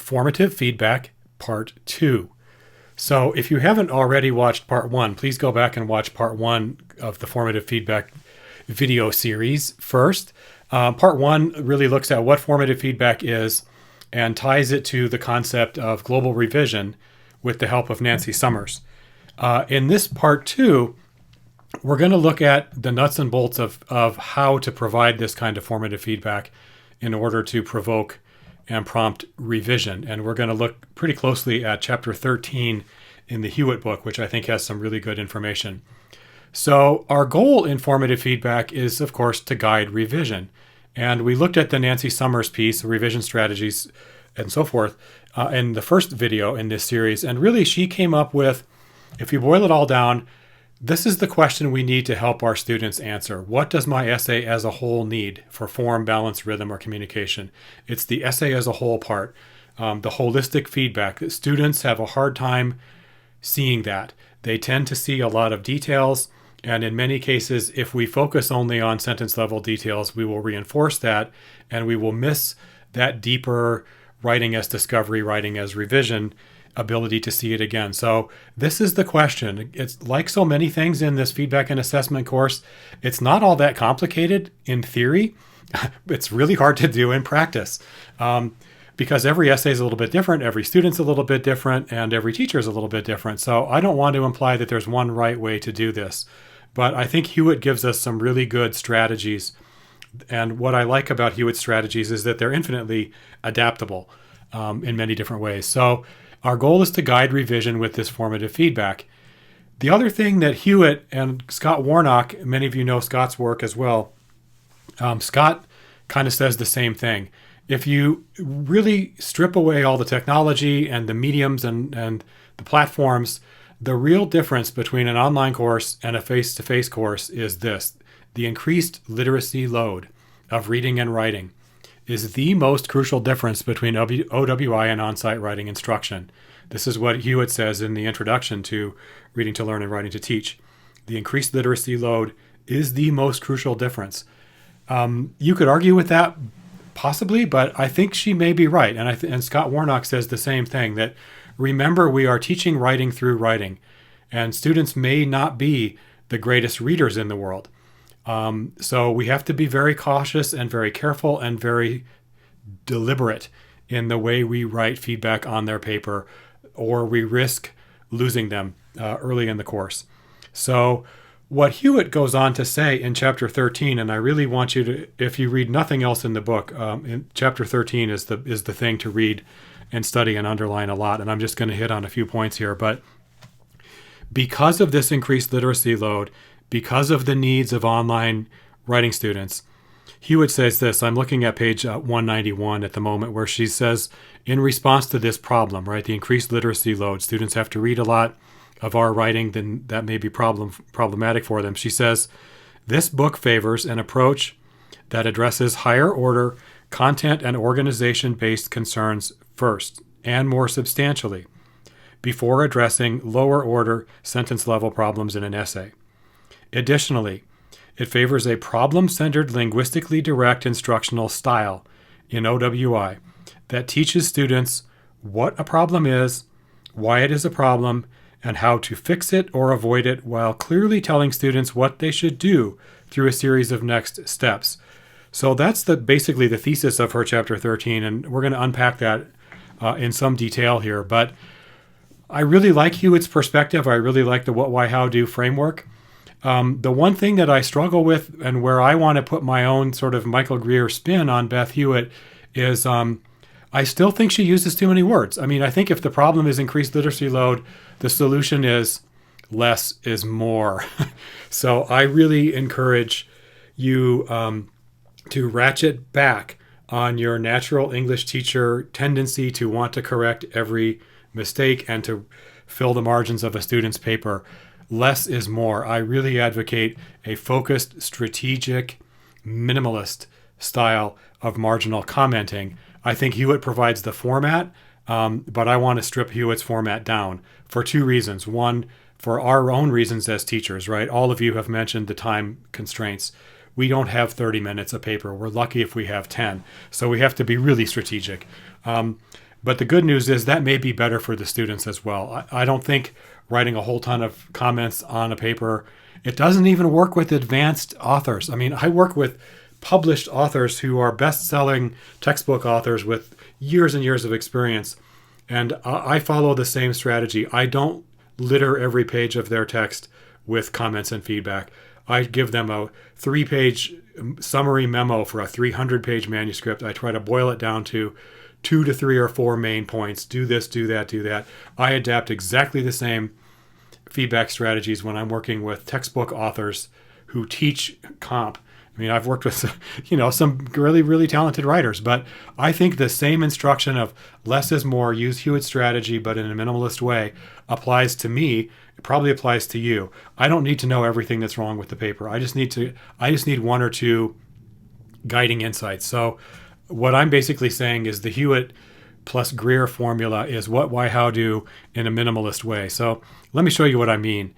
Formative Feedback Part 2. So if you haven't already watched Part 1, please go back and watch Part 1 of the Formative Feedback video series first. Part 1 really looks at what formative feedback is and ties it to the concept of global revision with the help of Nancy Summers. In this Part 2, we're going to look at the nuts and bolts of how to provide this kind of formative feedback in order to provoke and prompt revision. And we're going to look pretty closely at Chapter 13 in the Hewitt book, which I think has some really good information. So our goal in formative feedback is, of course, to guide revision. And we looked at the Nancy Summers piece, revision strategies, and so forth, in the first video in this series. And really, she came up with, if you boil it all down, this is the question we need to help our students answer. What does my essay as a whole need for form, balance, rhythm, or communication? It's the essay as a whole part, the holistic feedback. Students have a hard time seeing that. They tend to see a lot of details, and in many cases, if we focus only on sentence level details, we will reinforce that, and we will miss that deeper writing as discovery, writing as revision ability to see it again. So this is the question. It's like so many things in this feedback and assessment course. It's not all that complicated in theory. It's really hard to do in practice because every essay is a little bit different, every student's a little bit different, and every teacher is a little bit different. So I don't want to imply that there's one right way to do this, but I think Hewitt gives us some really good strategies. And what I like about Hewitt's strategies is that they're infinitely adaptable in many different ways. So our goal is to guide revision with this formative feedback. The other thing that Hewitt and Scott Warnock, many of you know Scott's work as well, Scott kind of says the same thing. If you really strip away all the technology and the mediums and the platforms, the real difference between an online course and a face-to-face course is this. The increased literacy load of reading and writing is the most crucial difference between OWI and on-site writing instruction. This is what Hewitt says in the introduction to Reading to Learn and Writing to Teach. The increased literacy load is the most crucial difference. You could argue with that possibly, but I think she may be right. And Scott Warnock says the same thing, that remember, we are teaching writing through writing, and students may not be the greatest readers in the world. So we have to be very cautious and very careful and very deliberate in the way we write feedback on their paper, or we risk losing them early in the course. So what Hewitt goes on to say in Chapter 13, and I really want you to, if you read nothing else in the book, in Chapter 13 is the thing to read and study and underline a lot. And I'm just going to hit on a few points here. But because of this increased literacy load, because of the needs of online writing students, Hewitt says this. I'm looking at page 191 at the moment, where she says, in response to this problem, right, the increased literacy load, students have to read a lot of our writing, then that may be problematic for them. She says, this book favors an approach that addresses higher order content and organization-based concerns first and more substantially before addressing lower order sentence level problems in an essay. Additionally, it favors a problem-centered, linguistically direct instructional style in OWI that teaches students what a problem is, why it is a problem, and how to fix it or avoid it, while clearly telling students what they should do through a series of next steps. So that's basically the thesis of her Chapter 13, and we're going to unpack that in some detail here. But I really like Hewitt's perspective. I really like the what, why, how, do framework. The one thing that I struggle with, and where I want to put my own sort of Michael Greer spin on Beth Hewitt, is I still think she uses too many words. I mean, I think if the problem is increased literacy load, the solution is less is more. So I really encourage you to ratchet back on your natural English teacher tendency to want to correct every mistake and to fill the margins of a student's paper. Less is more. I really advocate a focused, strategic, minimalist style of marginal commenting. I think Hewitt provides the format, but I want to strip Hewitt's format down for two reasons. One, for our own reasons as teachers, right? All of you have mentioned the time constraints. We don't have 30 minutes of paper. We're lucky if we have 10. So we have to be really strategic. But the good news is that may be better for the students as well. I don't think writing a whole ton of comments on a paper, it doesn't even work with advanced authors. I mean, I work with published authors who are best-selling textbook authors with years and years of experience. And I follow the same strategy. I don't litter every page of their text with comments and feedback. I give them a 3-page summary memo for a 300-page manuscript. I try to boil it down to 2 to 3 or 4 main points. Do this, do that, do that. I adapt exactly the same feedback strategies when I'm working with textbook authors who teach comp. I mean, I've worked with, some really, really talented writers, but I think the same instruction of less is more, use Hewitt's strategy, but in a minimalist way, applies to me. It probably applies to you. I don't need to know everything that's wrong with the paper. I just need 1 or 2 guiding insights. So what I'm basically saying is the Hewitt plus Greer formula is what, why, how, do in a minimalist way. So let me show you what I mean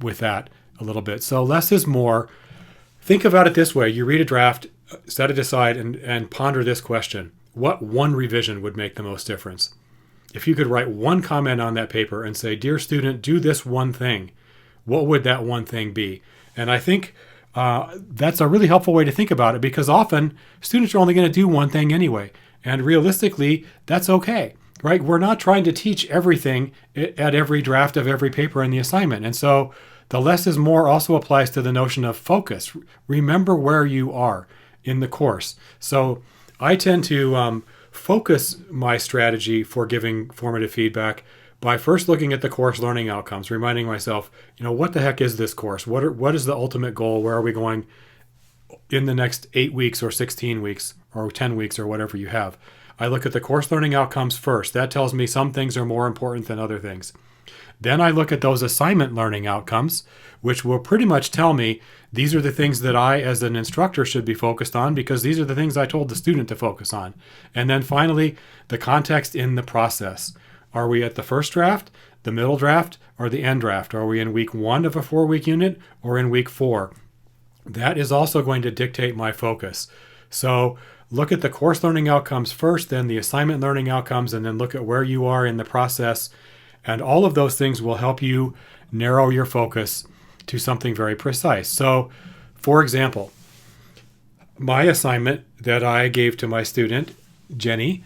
with that a little bit. So less is more. Think about it this way. You read a draft, set it aside, and ponder this question. What one revision would make the most difference? If you could write 1 comment on that paper and say, "Dear student, do this one thing," what would that one thing be? And I think that's a really helpful way to think about it, because often students are only going to do one thing anyway. And realistically, that's okay, right? We're not trying to teach everything at every draft of every paper in the assignment. And so the less is more also applies to the notion of focus. Remember where you are in the course. So I tend to focus my strategy for giving formative feedback by first looking at the course learning outcomes, reminding myself, what the heck is this course? What is the ultimate goal? Where are we going in the next 8 weeks or 16 weeks or 10 weeks or whatever you have? I look at the course learning outcomes first. That tells me some things are more important than other things. Then I look at those assignment learning outcomes, which will pretty much tell me these are the things that I, as an instructor, should be focused on, because these are the things I told the student to focus on. And then finally, the context in the process. Are we at the first draft, the middle draft, or the end draft? Are we in week 1 of a 4-week unit or in week 4? That is also going to dictate my focus. So look at the course learning outcomes first, then the assignment learning outcomes, and then look at where you are in the process. And all of those things will help you narrow your focus to something very precise. So, for example, my assignment that I gave to my student, Jenny,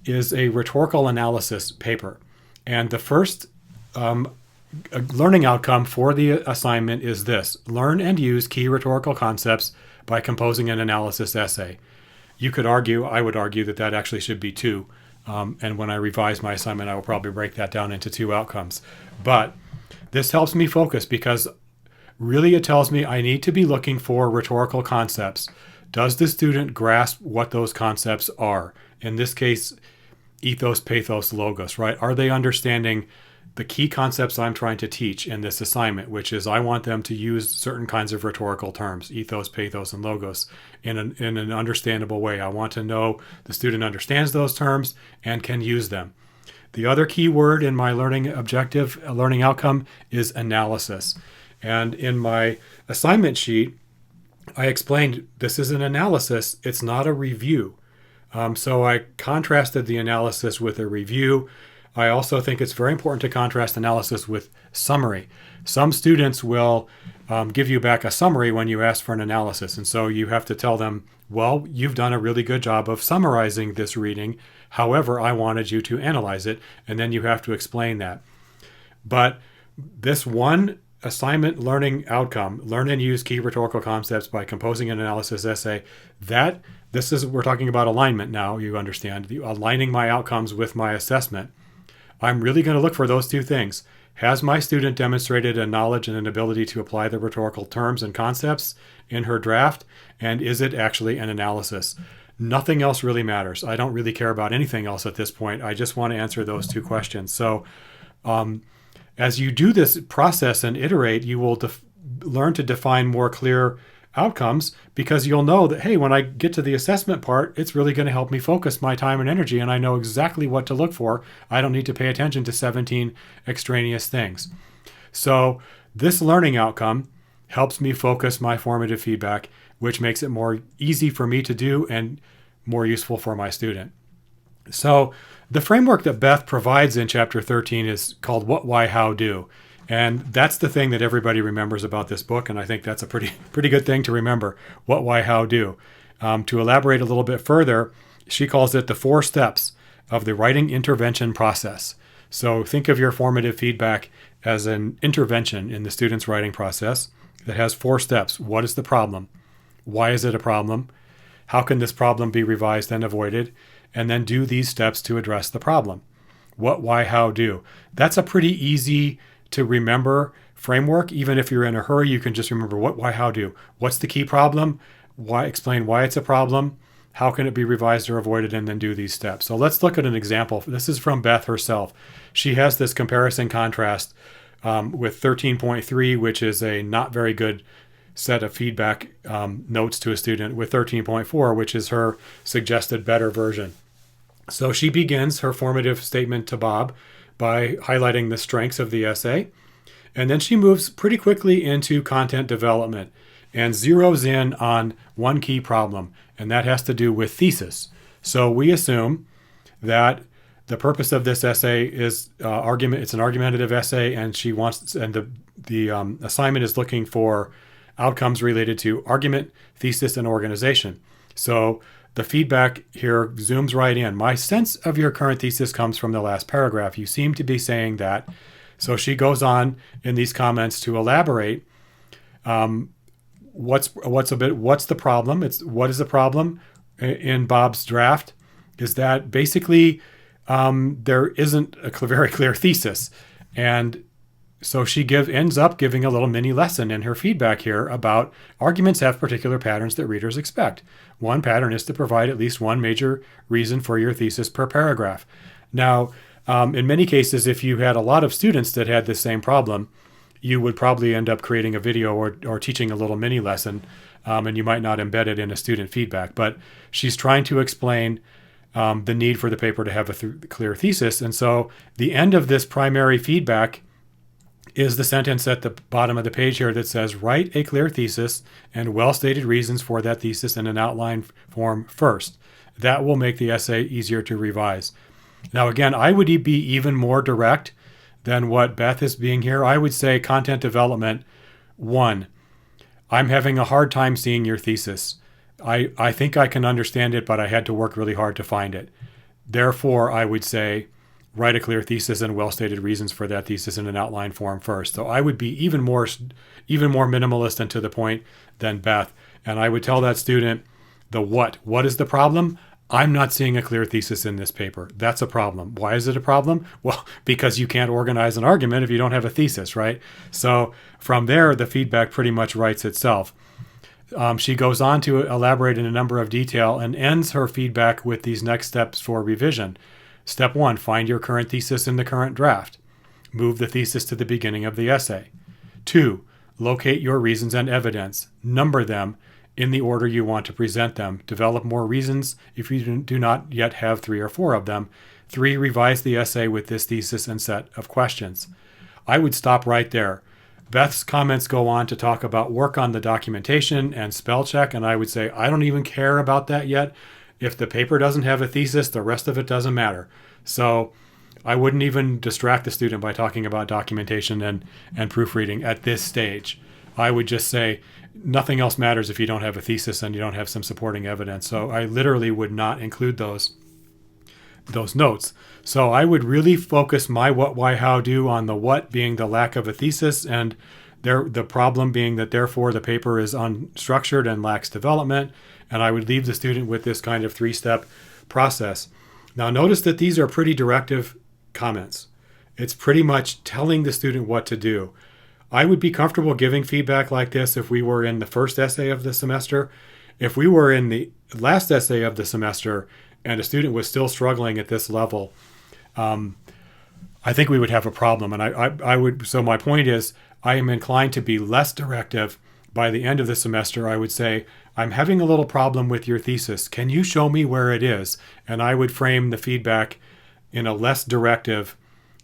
is a rhetorical analysis paper. And the first learning outcome for the assignment is this: learn and use key rhetorical concepts by composing an analysis essay. I would argue that actually should be 2. And when I revise my assignment, I will probably break that down into 2 outcomes. But this helps me focus, because really it tells me I need to be looking for rhetorical concepts. Does the student grasp what those concepts are? In this case, ethos, pathos, logos, right? Are they understanding the key concepts I'm trying to teach in this assignment, which is I want them to use certain kinds of rhetorical terms, ethos, pathos, and logos, in an understandable way. I want to know the student understands those terms and can use them. The other key word in my learning outcome is analysis. And in my assignment sheet, I explained this is an analysis, it's not a review. So I contrasted the analysis with a review. I also think it's very important to contrast analysis with summary. Some students will give you back a summary when you ask for an analysis. And so you have to tell them, well, you've done a really good job of summarizing this reading. However, I wanted you to analyze it. And then you have to explain that. But this one assignment learning outcome, learn and use key rhetorical concepts by composing an analysis essay, we're talking about alignment now, you understand, aligning my outcomes with my assessment. I'm really going to look for those 2 things. Has my student demonstrated a knowledge and an ability to apply the rhetorical terms and concepts in her draft? And is it actually an analysis? Nothing else really matters. I don't really care about anything else at this point. I just want to answer those 2 questions. So as you do this process and iterate, you will learn to define more clear outcomes, because you'll know that, hey, when I get to the assessment part, it's really going to help me focus my time and energy, and I know exactly what to look for. I don't need to pay attention to 17 extraneous things. So this learning outcome helps me focus my formative feedback, which makes it more easy for me to do and more useful for my student. So The framework that Beth provides in chapter 13 is called What, Why, How, Do. And that's the thing that everybody remembers about this book, and I think that's a pretty good thing to remember. What, why, how, do. To elaborate a little bit further, she calls it the 4 steps of the writing intervention process. So think of your formative feedback as an intervention in the student's writing process that has 4 steps. What is the problem? Why is it a problem? How can this problem be revised and avoided? And then do these steps to address the problem. What, why, how, do. That's a pretty easy to remember framework. Even if you're in a hurry, you can just remember what, why, how, do. What's the key problem? Why? Explain why it's a problem. How can it be revised or avoided? And then do these steps. So let's look at an example. This is from Beth herself. She has this comparison contrast with 13.3, which is a not very good set of feedback notes to a student, with 13.4, which is her suggested better version. So she begins her formative statement to Bob by highlighting the strengths of the essay. And then she moves pretty quickly into content development and zeroes in on one key problem, and that has to do with thesis. So we assume that the purpose of this essay is argument. It's an argumentative essay, and the assignment is looking for outcomes related to argument, thesis, and organization. So the feedback here zooms right in. My sense of your current thesis comes from the last paragraph. You seem to be saying that. So she goes on in these comments to elaborate. What's the problem? What is the problem in Bob's draft? Is that basically there isn't a very clear thesis, and so she ends up giving a little mini lesson in her feedback here about arguments have particular patterns that readers expect. One pattern is to provide at least one major reason for your thesis per paragraph. Now, in many cases, if you had a lot of students that had the same problem, you would probably end up creating a video or teaching a little mini lesson, and you might not embed it in a student feedback. But she's trying to explain the need for the paper to have a clear thesis. And so the end of this primary feedback is the sentence at the bottom of the page here that says, write a clear thesis and well-stated reasons for that thesis in an outline form first. That will make the essay easier to revise. Now, again, I would be even more direct than what Beth is being here. I would say content development. 1, I'm having a hard time seeing your thesis. I think I can understand it, but I had to work really hard to find it. Therefore, I would say, write a clear thesis and well-stated reasons for that thesis in an outline form first. So I would be even more minimalist and to the point than Beth. And I would tell that student the what. What is the problem? I'm not seeing a clear thesis in this paper. That's a problem. Why is it a problem? Well, because you can't organize an argument if you don't have a thesis, right? So from there, the feedback pretty much writes itself. She goes on to elaborate in a number of detail and ends her feedback with these next steps for revision. Step 1, find your current thesis in the current draft. Move the thesis to the beginning of the essay. 2, locate your reasons and evidence. Number them in the order you want to present them. Develop more reasons if you do not yet have 3 or 4 of them. 3, revise the essay with this thesis and set of questions. I would stop right there. Beth's comments go on to talk about work on the documentation and spell check, and I would say I don't even care about that yet. If the paper doesn't have a thesis, the rest of it doesn't matter. So I wouldn't even distract the student by talking about documentation and proofreading at this stage. I would just say nothing else matters if you don't have a thesis and you don't have some supporting evidence. So I literally would not include those notes. So I would really focus my what, why, how, do on the what being the lack of a thesis, and the problem being that therefore the paper is unstructured and lacks development. And I would leave the student with this kind of 3-step process. Now notice that these are pretty directive comments. It's pretty much telling the student what to do. I would be comfortable giving feedback like this if we were in the first essay of the semester. If we were in the last essay of the semester and a student was still struggling at this level, I think we would have a problem. And I would. So my point is, I am inclined to be less directive. By the end of the semester, I would say, I'm having a little problem with your thesis. Can you show me where it is? And I would frame the feedback in a less directive,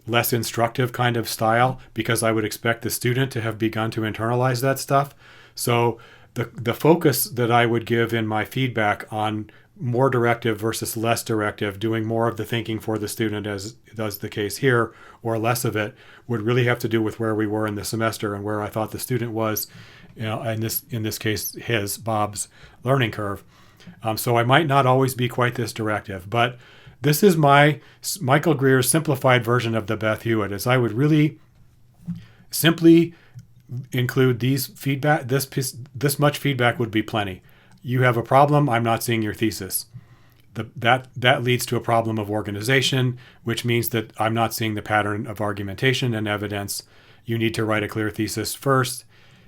less instructive kind of style, because I would expect the student to have begun to internalize that stuff. So the focus that I would give in my feedback on more directive versus less directive, doing more of the thinking for the student as does the case here, or less of it, would really have to do with where we were in the semester and where I thought the student was, in this case, Bob's learning curve. So I might not always be quite this directive, but this is my Michael Greer's simplified version of the Beth Hewitt, is I would really simply include these feedback. This much feedback would be plenty. You have a problem. I'm not seeing your thesis. That leads to a problem of organization, which means that I'm not seeing the pattern of argumentation and evidence. You need to write a clear thesis first.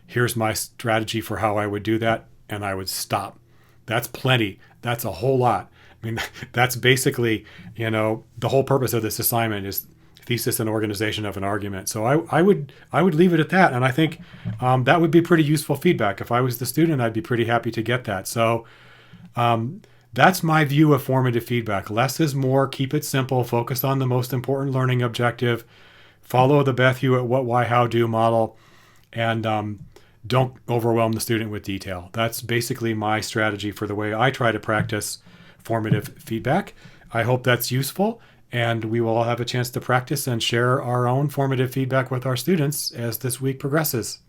Here's my strategy for how I would do that, and I would stop. That's plenty. That's a whole lot. I mean, that's basically, the whole purpose of this assignment is thesis and organization of an argument. So I would leave it at that, and I think that would be pretty useful feedback. If I was the student, I'd be pretty happy to get that. So that's my view of formative feedback. Less is more. Keep it simple. Focus on the most important learning objective. Follow the Beth Hewitt what, why, how, do model, and don't overwhelm the student with detail. That's basically my strategy for the way I try to practice formative feedback. I hope that's useful, and we will all have a chance to practice and share our own formative feedback with our students as this week progresses.